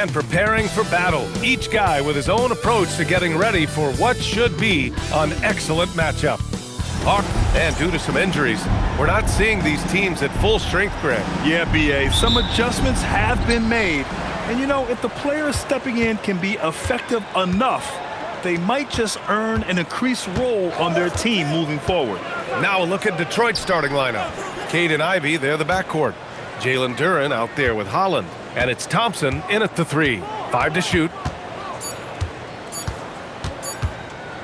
and preparing for battle. Each guy with his own approach to getting ready for what should be an excellent matchup. And due to some injuries, we're not seeing these teams at full strength, Grant. Yeah, B.A. Some adjustments have been made. And, you know, if the players stepping in can be effective enough, they might just earn an increased role on their team moving forward. Now a look at Detroit's starting lineup. KHEAT and Ivy, they're the backcourt. Jalen Duren out there with Holland. And it's Thompson in at the 3. 5 to shoot.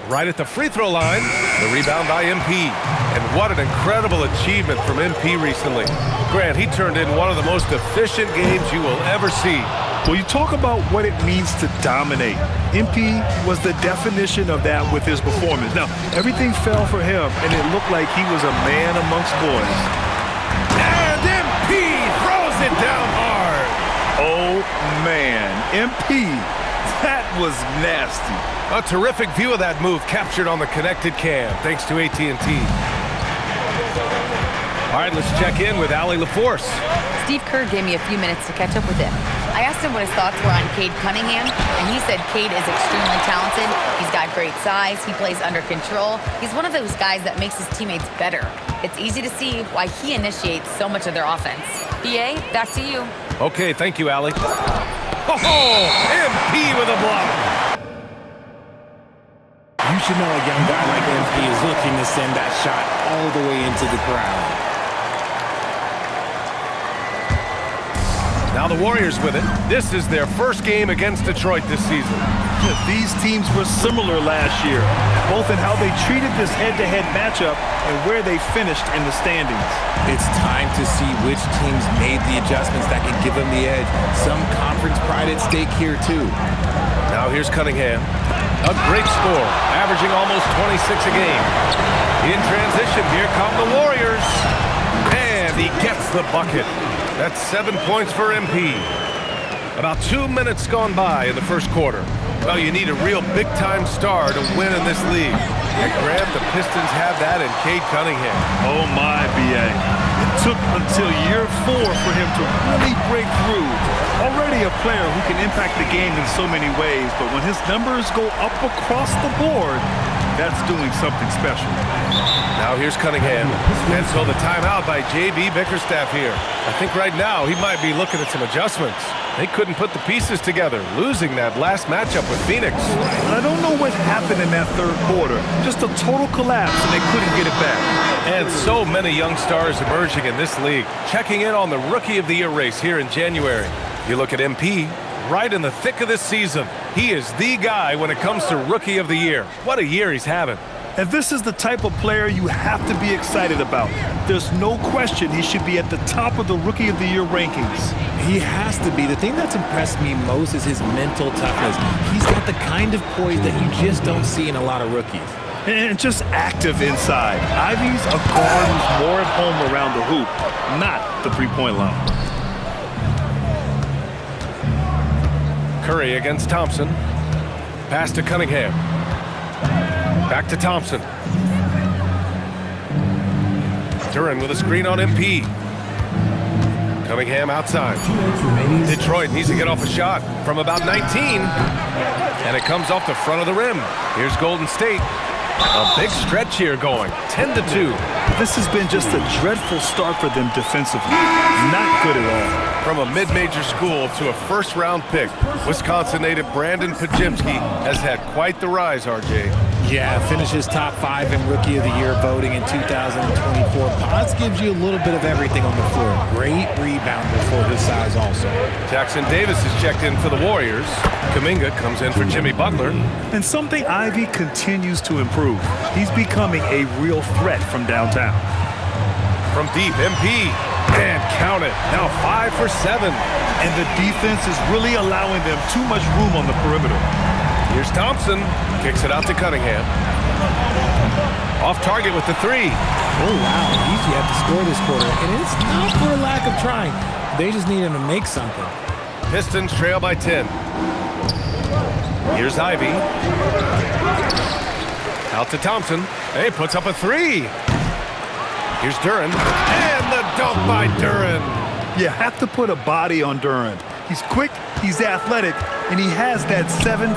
Right at the free throw line, the rebound by MP. And what an incredible achievement from MP recently. Grant, he turned in one of the most efficient games you will ever see. Well, you talk about what it means to dominate. MP was the definition of that with his performance. Now, everything fell for him, and it looked like he was a man amongst boys. And MP throws it down hard. Oh, man. MP, that was nasty. A terrific view of that move captured on the connected cam, thanks to AT&T. All right, let's check in with Allie LaForce. Steve Kerr gave me a few minutes to catch up with him. I asked him what his thoughts were on Cade Cunningham, and he said Cade is extremely talented. He's got great size. He plays under control. He's one of those guys that makes his teammates better. It's easy to see why he initiates so much of their offense. BA, back to you. Okay, thank you, Allie. Oh, MP with a block. You should know a young guy like MP is looking to send that shot all the way into the crowd. Now the Warriors with it. This is their first game against Detroit this season. These teams were similar last year, both in how they treated this head-to-head matchup and where they finished in the standings. It's time to see which teams made the adjustments that can give them the edge. Some conference pride at stake here, too. Now here's Cunningham. A great score, averaging almost 26 a game. In transition, here come the Warriors. And he gets the bucket. That's 7 points for MP. About 2 minutes gone by in the first quarter. Well, you need a real big-time star to win in this league. And Grant, the Pistons have that in Cade Cunningham. Oh, my, B.A. It took until year 4 for him to really break through. Already a player who can impact the game in so many ways, but when his numbers go up across the board, that's doing something special. Now here's Cunningham. And so the timeout by J.B. Bickerstaff here. I think right now he might be looking at some adjustments. They couldn't put the pieces together, losing that last matchup with Phoenix. I don't know what happened in that third quarter. Just a total collapse, and they couldn't get it back. And so many young stars emerging in this league, checking in on the Rookie of the Year race here in January. You look at MP, right in the thick of this season. He is the guy when it comes to Rookie of the Year. What a year he's having. And this is the type of player you have to be excited about. There's no question he should be at the top of the Rookie of the Year rankings. He has to be. The thing that's impressed me most is his mental toughness. He's got the kind of poise that you just don't see in a lot of rookies. And just active inside. Ivy's a guard who's more at home around the hoop, not the three-point line. Curry against Thompson. Pass to Cunningham. Back to Thompson. Duren with a screen on MP. Cunningham outside. Detroit needs to get off a shot from about 19. And it comes off the front of the rim. Here's Golden State. A big stretch here going. 10-2. This has been just a dreadful start for them defensively. Not good at all. From a mid-major school to a first-round pick, Wisconsin native Brandon Pajemski has had quite the rise, RJ. Yeah, finishes top 5 in Rookie of the Year voting in 2024. Potts gives you a little bit of everything on the floor. Great rebounder for his size also. Jackson Davis is checked in for the Warriors. Kuminga comes in for Jimmy Butler. And something Ivy continues to improve. He's becoming a real threat from downtown. From deep, MP. And count it. Now 5 for 7. And the defense is really allowing them too much room on the perimeter. Here's Thompson. Kicks it out to Cunningham. Off target with the 3. Oh, wow. Easy have to score this quarter. And it's not for a lack of trying. They just need him to make something. Pistons trail by 10. Here's Ivy. Out to Thompson. Hey, puts up a 3. Here's Duren. And the dunk by Duren. You have to put a body on Duren. He's quick, he's athletic, and he has that 7'5"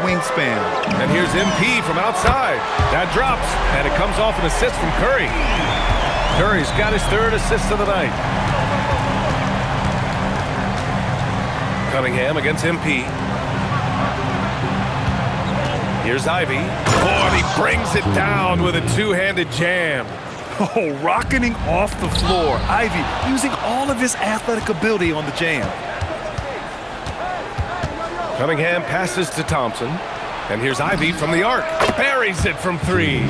wingspan. And here's MP from outside. That drops, and it comes off an assist from Curry. Curry's got his third assist of the night. Cunningham against MP. Here's Ivy. Oh, and he brings it down with a two-handed jam. Oh, rocketing off the floor. Ivy using all of his athletic ability on the jam. Cunningham passes to Thompson. And here's Ivy from the arc. Buries it from three.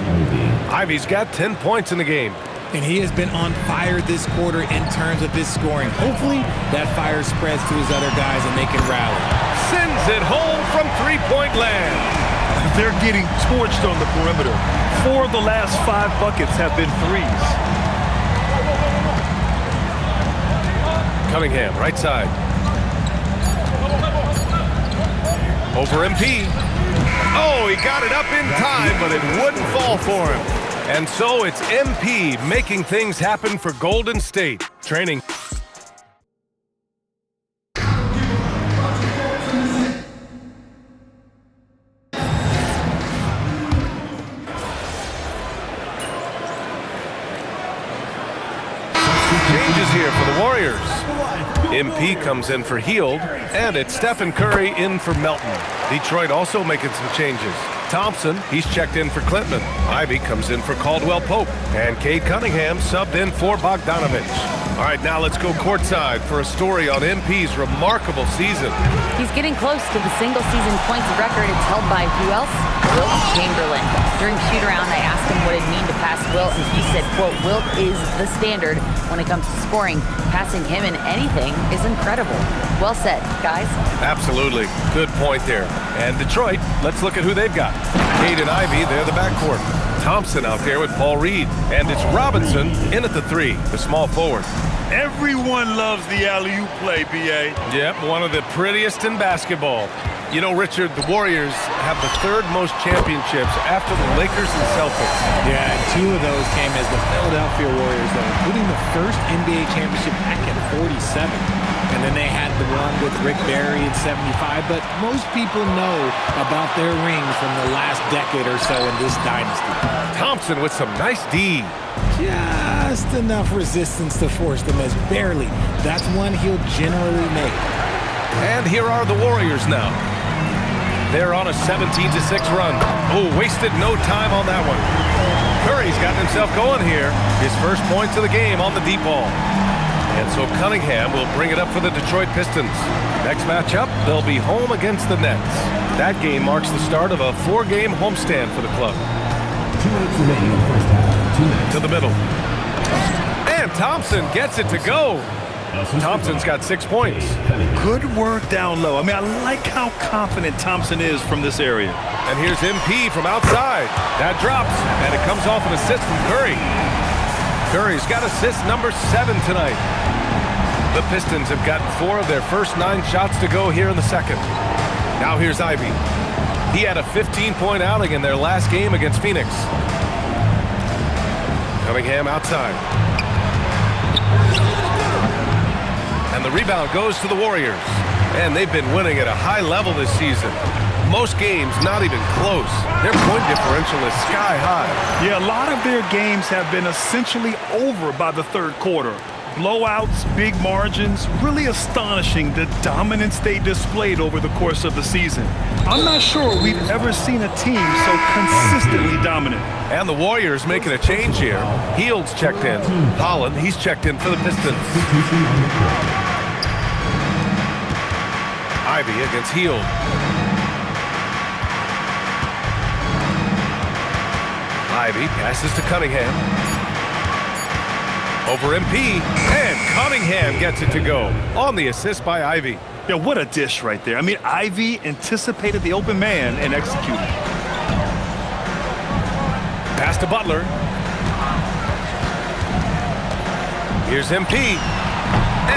Ivy's got 10 points in the game. And he has been on fire this quarter in terms of his scoring. Hopefully, that fire spreads to his other guys and they can rally. Sends it home from three-point land. They're getting torched on the perimeter. 4 of the last 5 buckets have been threes. Cunningham, right side. Over MP. Oh, he got it up in time, but it wouldn't fall for him. And so it's MP making things happen for Golden State. Training. Changes here for the Warriors. MP comes in for Hield, and it's Stephen Curry in for Melton. Detroit also making some changes. Thompson, he's checked in for Clinton. Ivy comes in for Caldwell Pope. And Cade Cunningham subbed in for Bogdanovich. All right, now let's go courtside for a story on MP's remarkable season. He's getting close to the single-season points record. It's held by who else? Wilt Chamberlain. During shoot-around, I asked him what it'd mean to pass Wilt, and he said, quote, Wilt is the standard when it comes to scoring. Passing him in anything is incredible. Well said, guys. Absolutely. Good point there. And Detroit, let's look at who they've got. Cade and Ivy, they're the backcourt. Thompson out there with Paul Reed. And it's Robinson in at the 3, the small forward. Everyone loves the alley-oop play, B.A. Yep, one of the prettiest in basketball. You know, Richard, the Warriors have the 3rd most championships after the Lakers and Celtics. Yeah, and 2 of those came as the Philadelphia Warriors, though, including the first NBA championship back in 47. And then they had the one with Rick Barry in 75. But most people know about their rings from the last decade or so in this dynasty. Thompson with some nice D. Just enough resistance to force the miss. Barely. That's one he'll generally make. And here are the Warriors now. They're on a 17-6 run. Oh, wasted no time on that one. Curry's gotten himself going here. His first points of the game on the deep ball. And so Cunningham will bring it up for the Detroit Pistons. Next matchup, they'll be home against the Nets. That game marks the start of a 4-game homestand for the club. 2 minutes remaining in the first half. 2 minutes. To the middle. And Thompson gets it to go. Thompson's got 6 points. Good work down low. I mean, I like how confident Thompson is from this area. And here's MP from outside. That drops, and it comes off an assist from Curry. Curry's got assist number 7 tonight. The Pistons have gotten 4 of their first 9 shots to go here in the second. Now here's Ivy. He had a 15-point outing in their last game against Phoenix. Cunningham outside. And the rebound goes to the Warriors. And they've been winning at a high level this season. Most games not even close. Their point differential is sky high. Yeah, a lot of their games have been essentially over by the 3rd quarter. Blowouts, big margins, really astonishing the dominance they displayed over the course of the season. I'm not sure we've ever seen a team so consistently dominant. And the Warriors making a change here. Hield's checked in. Holland, he's checked in for the Pistons. Ivy against Hield. Ivy passes to Cunningham. Over MP, and Cunningham gets it to go on the assist by Ivy. Yeah, what a dish right there. I mean, Ivy anticipated the open man and executed. Pass to Butler. Here's MP.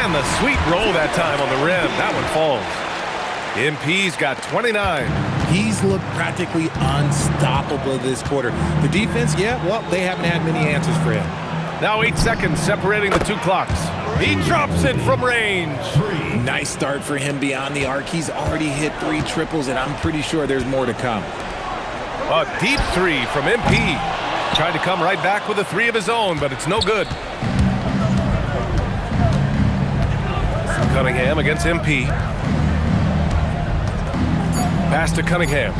And the sweet roll that time on the rim. That one falls. MP's got 29. He's looked practically unstoppable this quarter. The defense, yeah, well, they haven't had many answers for him. Now 8 seconds separating the two clocks. He drops it from range. Nice start for him beyond the arc. He's already hit 3 triples, and I'm pretty sure there's more to come. A deep 3 from MP. Tried to come right back with a 3 of his own, but it's no good. Cunningham against MP. Pass to Cunningham.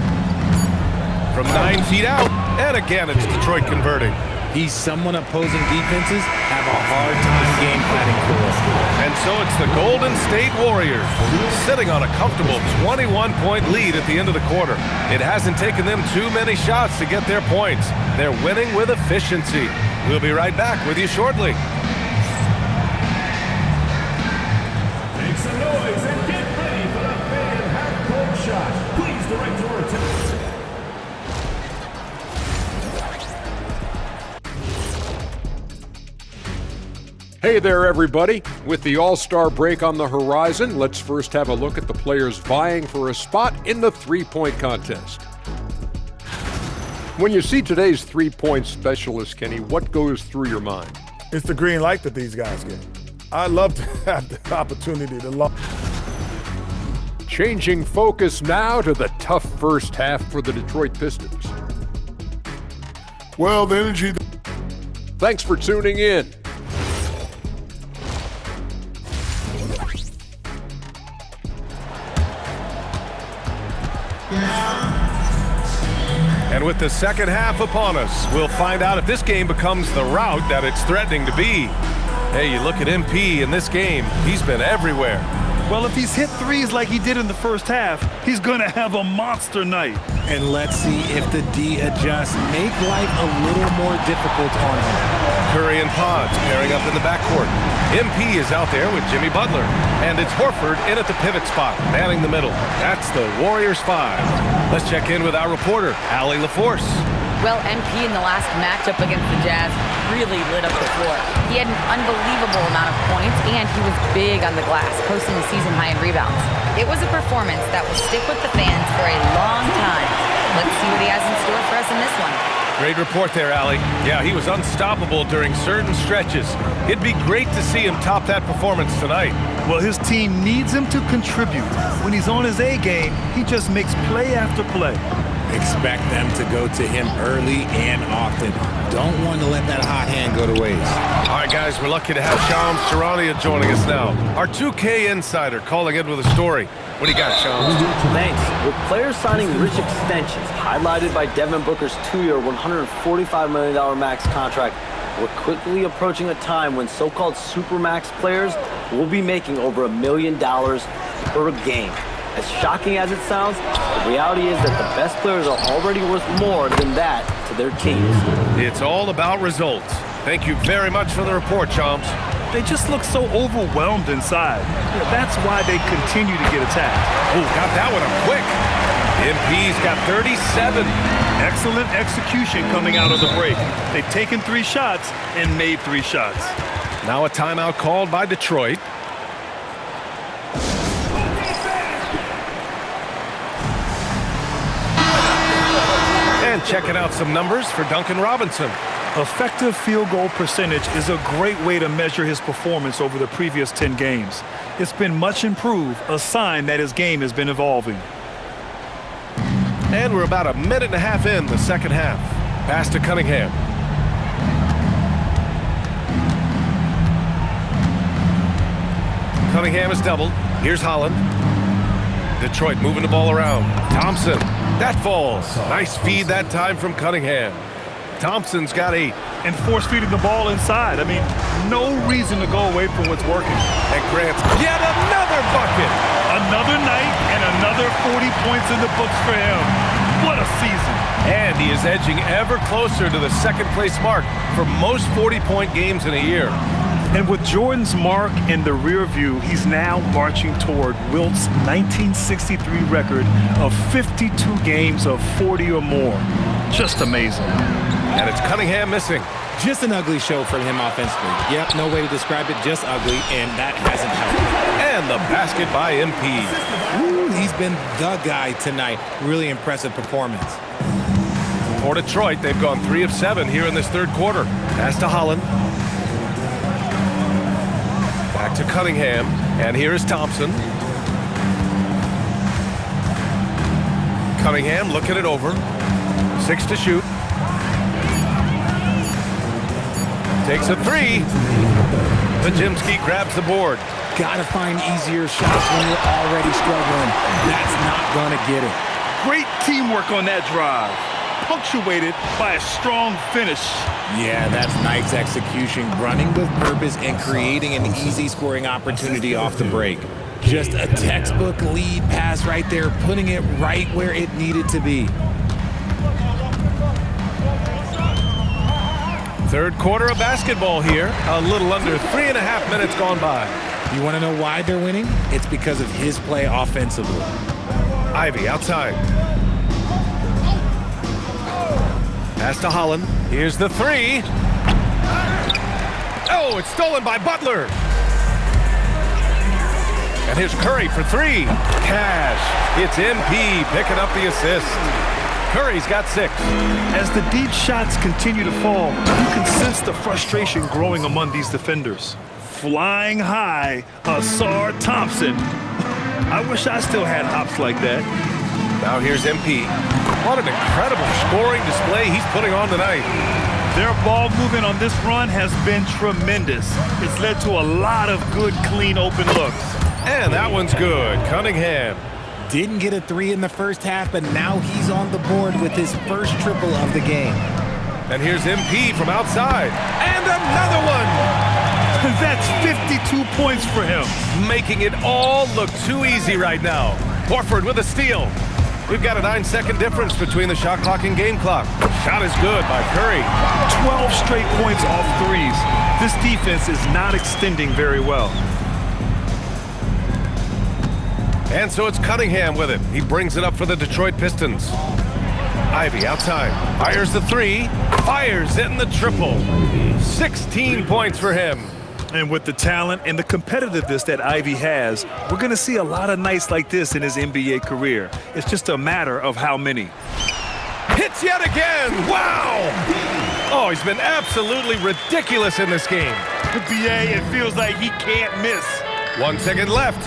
From 9 feet out, and again it's Detroit converting. He's someone opposing defenses have a hard time game planning for. And so it's the Golden State Warriors sitting on a comfortable 21-point lead at the end of the quarter. It hasn't taken them too many shots to get their points. They're winning with efficiency. We'll be right back with you shortly. Make some noise and get ready for the fan half-court shot. Please direct your attention. Hey there, everybody. With the All-Star break on the horizon, let's first have a look at the players vying for a spot in the three-point contest. When you see today's three-point specialist, Kenny, what goes through your mind? It's the green light that these guys get. I'd love to have the opportunity to Changing focus now to the tough first half for the Detroit Pistons. Well, the energy. Thanks for tuning in. And with the second half upon us, we'll find out if this game becomes the rout that it's threatening to be. Hey, you look at MP in this game, he's been everywhere. Well, if he's hit threes like he did in the first half, he's going to have a monster night. And let's see if the D adjusts, make life a little more difficult on him. Curry and Pods pairing up in the backcourt. MP is out there with Jimmy Butler. And it's Horford in at the pivot spot, manning the middle. That's the Warriors 5. Let's check in with our reporter, Allie LaForce. Well, MP in the last matchup against the Jazz really lit up the floor. He had an unbelievable amount of points, and he was big on the glass, posting a season high in rebounds. It was a performance that will stick with the fans for a long time. Let's see what he has in store for us in this one. Great report there, Allie. Yeah, he was unstoppable during certain stretches. It'd be great to see him top that performance tonight. Well, his team needs him to contribute. When he's on his A game, he just makes play after play. Expect them to go to him early and often. Don't want to let that hot hand go to waste. All right, guys, we're lucky to have Shams Charania joining us now. Our 2K insider calling in with a story. What do you got, Shams? Thanks. With players signing rich extensions, highlighted by Devin Booker's 2-year, $145 million max contract, we're quickly approaching a time when so-called supermax players will be making over $1 million per game. As shocking as it sounds, the reality is that the best players are already worth more than that to their teams. It's all about results. Thank you very much for the report, Shams. They just look so overwhelmed inside. That's why they continue to get attacked. Oh, got that one up quick. MP's got 37. Excellent execution coming out of the break. They've taken 3 shots and made 3 shots. Now a timeout called by Detroit. And checking out some numbers for Duncan Robinson. Effective field goal percentage is a great way to measure his performance over the previous 10 games. It's been much improved, a sign that his game has been evolving. And we're about a minute and a half in the second half. Pass to Cunningham. Cunningham is doubled. Here's Holland. Detroit moving the ball around. Thompson. That falls. Nice feed that time from Cunningham. Thompson's got 8. And force-feeding the ball inside. I mean, no reason to go away from what's working. And Grant's yet another bucket. Another night and another 40 points in the books for him. What a season. And he is edging ever closer to the second-place mark for most 40-point games in a year. And with Jordan's mark in the rear view, he's now marching toward Wilt's 1963 record of 52 games of 40 or more. Just amazing. And it's Cunningham missing. Just an ugly show for him offensively. Yep, no way to describe it, just ugly, and that hasn't helped. And the basket by MP. Ooh, he's been the guy tonight. Really impressive performance. For Detroit, they've gone 3 of 7 here in this third quarter. Pass to Holland. Back to Cunningham, and here is Thompson. Cunningham looking it over. 6 to shoot. Takes a 3. Pajimski grabs the board. Gotta find easier shots when you're already struggling. That's not gonna get it. Great teamwork on that drive, punctuated by a strong finish. Yeah, that's Knight's execution, running with purpose and creating an easy scoring opportunity off the break. Just a textbook lead pass right there, putting it right where it needed to be. Third quarter of basketball here. A little under 3.5 minutes gone by. You want to know why they're winning? It's because of his play offensively. Ivey outside. Pass to Holland. Here's the 3. Oh, it's stolen by Butler. And here's Curry for 3. Cash. It's MP picking up the assist. Curry's got 6. As the deep shots continue to fall, you can sense the frustration growing among these defenders. Flying high, Asar Thompson. I wish I still had hops like that. Now here's MP. What an incredible scoring display he's putting on tonight. Their ball movement on this run has been tremendous. It's led to a lot of good, clean, open looks. And that one's good. Cunningham. Didn't get a 3 in the first half, but now he's on the board with his first triple of the game. And here's MP from outside. And another one! That's 52 points for him. Making it all look too easy right now. Horford with a steal. We've got a 9-second difference between the shot clock and game clock. Shot is good by Curry. 12 straight points off threes. This defense is not extending very well. And so it's Cunningham with it. He brings it up for the Detroit Pistons. Ivey outside. Fires the 3. Fires in the triple. 16 points for him. And with the talent and the competitiveness that Ivey has, we're going to see a lot of nights like this in his NBA career. It's just a matter of how many. Hits yet again. Wow. Oh, he's been absolutely ridiculous in this game. The BA, it feels like he can't miss. 1 second left.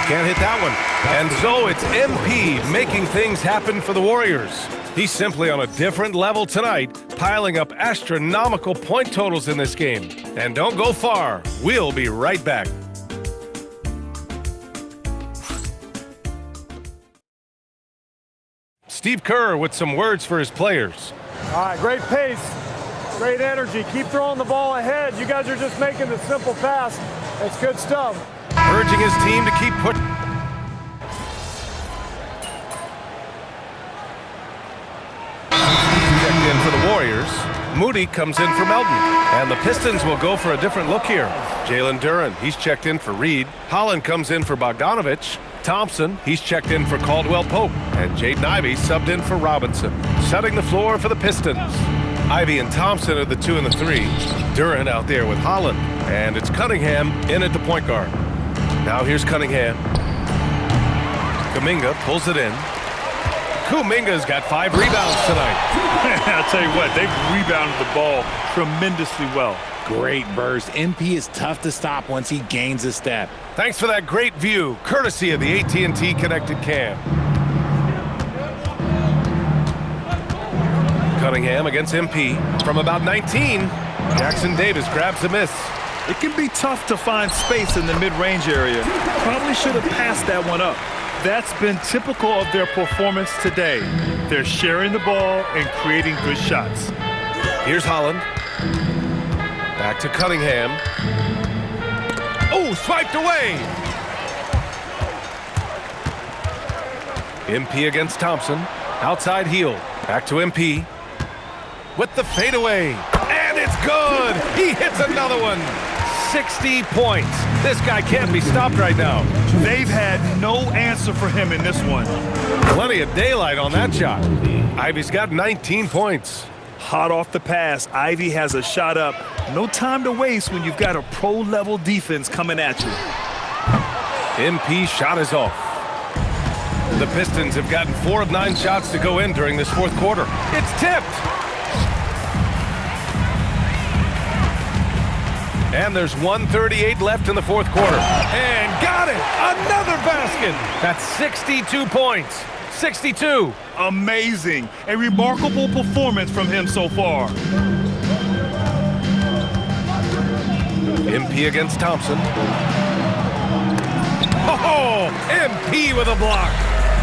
Can't hit that one. And so it's MP making things happen for the Warriors. He's simply on a different level tonight, piling up astronomical point totals in this game. And don't go far. We'll be right back. Steve Kerr with some words for his players. All right, great pace, great energy. Keep throwing the ball ahead. You guys are just making the simple pass. That's good stuff. Urging his team to keep pushing. Checked in for the Warriors. Moody comes in for Melton. And the Pistons will go for a different look here. Jalen Duren, he's checked in for Reed. Holland comes in for Bogdanovich. Thompson, he's checked in for Caldwell Pope. And Jaden Ivey subbed in for Robinson. Setting the floor for the Pistons. Ivey and Thompson are the 2 and the 3. Duren out there with Holland. And it's Cunningham in at the point guard. Now here's Cunningham. Kuminga pulls it in. Kuminga's got 5 rebounds tonight. I'll tell you what, they've rebounded the ball tremendously well. Great burst. MP is tough to stop once he gains a step. Thanks for that great view, courtesy of the AT&T Connected Cam. Cunningham against MP from about 19. Jackson Davis grabs the miss. It can be tough to find space in the mid-range area. Probably should have passed that one up. That's been typical of their performance today. They're sharing the ball and creating good shots. Here's Holland. Back to Cunningham. Oh, swiped away. MP against Thompson. Outside heel. Back to MP. With the fadeaway. And it's good. He hits another one. 60 points. This guy can't be stopped right now. They've had no answer for him in this one. Plenty of daylight on that shot. Ivey's got 19 points. Hot off the pass, Ivey has a shot up. No time to waste when you've got a pro-level defense coming at you. MP shot is off. The Pistons have gotten 4 of 9 shots to go in during this fourth quarter. It's tipped. And there's 1:38 left in the fourth quarter. And got it! Another basket! That's 62 points. 62. Amazing. A remarkable performance from him so far. MP against Thompson. Oh, MP with a block.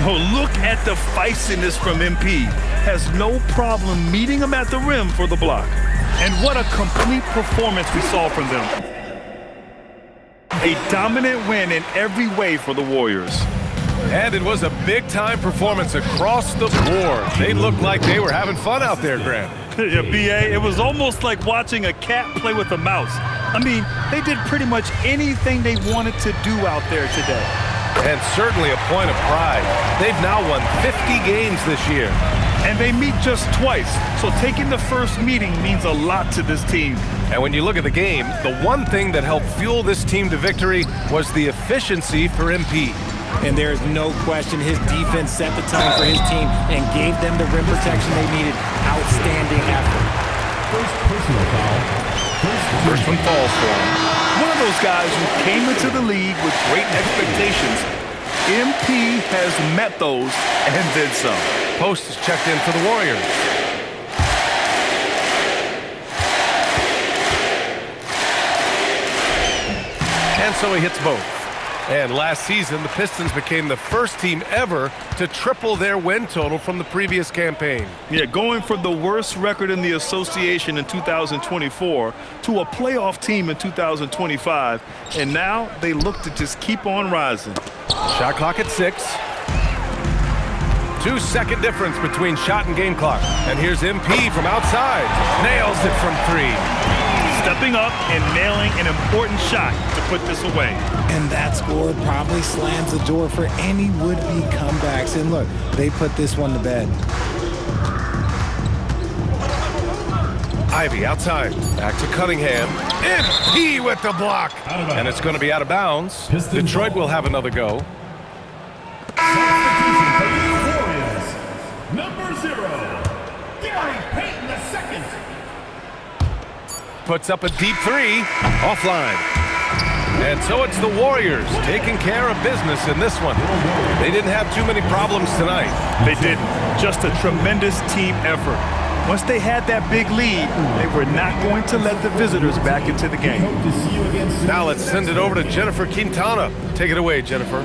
Oh, look at the feistiness from MP. Has no problem meeting him at the rim for the block. And what a complete performance we saw from them. A dominant win in every way for the Warriors. And it was a big-time performance across the board. They looked like they were having fun out there, Grant. Yeah, B.A., it was almost like watching a cat play with a mouse. I mean, they did pretty much anything they wanted to do out there today. And certainly a point of pride. They've now won 50 games this year. And they meet just twice, so taking the first meeting means a lot to this team. And when you look at the game, the one thing that helped fuel this team to victory was the efficiency for MP. And there is no question his defense set the tone for his team and gave them the rim protection they needed. Outstanding effort. First personal foul. First one falls for him. One of those guys who came into the league with great expectations. MP has met those and then some. Post is checked in for the Warriors. And so he hits both. And last season, the Pistons became the first team ever to triple their win total from the previous campaign. Yeah, going from the worst record in the association in 2024 to a playoff team in 2025. And now they look to just keep on rising. Shot clock at 6. 2-second difference between shot and game clock. And here's MP from outside. Nails it from 3. Stepping up and nailing an important shot to put this away. And that score probably slams the door for any would-be comebacks. And look, they put this one to bed. Ivy outside. Back to Cunningham. MP with the block. And it's going to be out of bounds. Detroit will have another go. Substitution for the Warriors. Number 0, Gary Payton II. Puts up a deep 3. Offline. And so it's the Warriors taking care of business in this one. They didn't have too many problems tonight. They didn't. Just a tremendous team effort. Once they had that big lead, they were not going to let the visitors back into the game. Now let's send it over to Jennifer Quintana. Take it away, Jennifer.